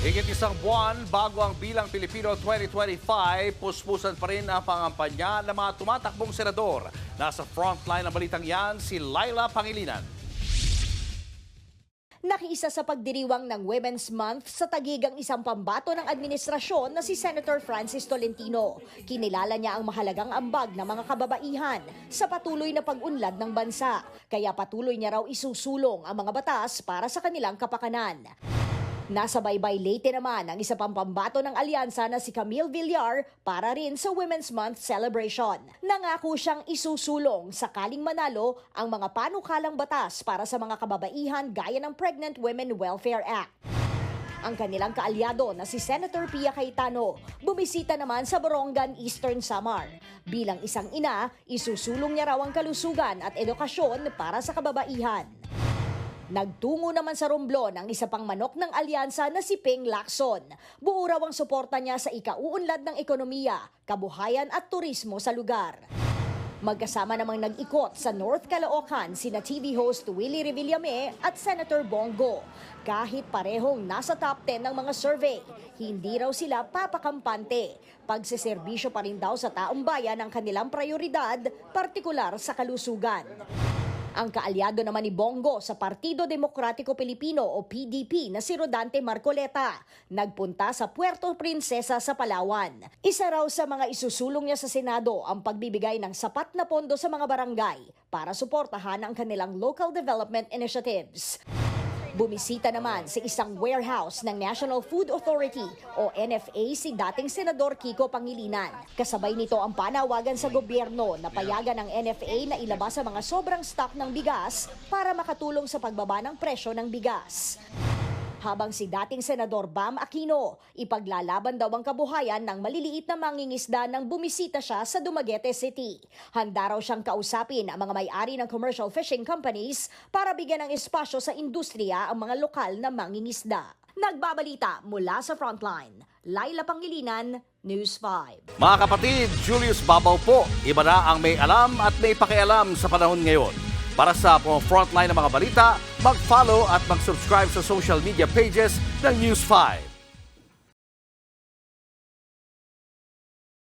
Higit isang buwan bago ang Bilang Pilipino 2025, puspusan pa rin ang pangampanya ng mga tumatakbong senador. Nasa frontline ng balitang yan si Laila Pangilinan. Nakiisa sa pagdiriwang ng Women's Month sa tagigang isang pambato ng administrasyon na si Senator Francis Tolentino. Kinilala niya ang mahalagang ambag ng mga kababaihan sa patuloy na pag-unlad ng bansa. Kaya patuloy niya raw isusulong ang mga batas para sa kanilang kapakanan. Nasa Baybay Leyte naman ang isa pang pambato ng alyansa na si Camille Villar para rin sa Women's Month celebration. Nangako siyang isusulong sakaling manalo ang mga panukalang batas para sa mga kababaihan gaya ng Pregnant Women Welfare Act. Ang kanilang kaalyado na si Senator Pia Cayetano bumisita naman sa Borongan, Eastern Samar. Bilang isang ina, isusulong niya raw ang kalusugan at edukasyon para sa kababaihan. Nagtungo naman sa Romblon ang isa pang manok ng alyansa na si Ping Lacson. Buo raw ang suporta niya sa ikauunlad ng ekonomiya, kabuhayan at turismo sa lugar. Magkasama namang nag-ikot sa North Caloocan sina TV host Willie Revillame at Senator Bongo. Kahit parehong nasa top 10 ng mga survey, hindi raw sila papakampante. Pagseserbisyo pa rin daw sa taong bayan ang kanilang prioridad, partikular sa kalusugan. Ang kaalyado naman ni Bongo sa Partido Demokratiko Pilipino o PDP na si Rodante Marcoleta, nagpunta sa Puerto Princesa sa Palawan. Isa raw sa mga isusulong niya sa Senado ang pagbibigay ng sapat na pondo sa mga barangay para suportahan ang kanilang local development initiatives. Bumisita naman sa isang warehouse ng National Food Authority o NFA si dating Senador Kiko Pangilinan. Kasabay nito ang panawagan sa gobyerno na payagan ng NFA na ilabas ang mga sobrang stock ng bigas para makatulong sa pagbaba ng presyo ng bigas. Habang si dating Senador Bam Aquino, ipaglalaban daw ang kabuhayan ng maliliit na mangingisda nang bumisita siya sa Dumaguete City. Handa raw siyang kausapin ang mga may-ari ng commercial fishing companies para bigyan ng espasyo sa industriya ang mga lokal na mangingisda. Nagbabalita mula sa Frontline, Laila Pangilinan, News 5. Mga kapatid, Julius Babaw po. Iba na ang may alam at may pakialam sa panahon ngayon. Para sa frontline ng mga balita, mag-follow at mag-subscribe sa social media pages ng News 5.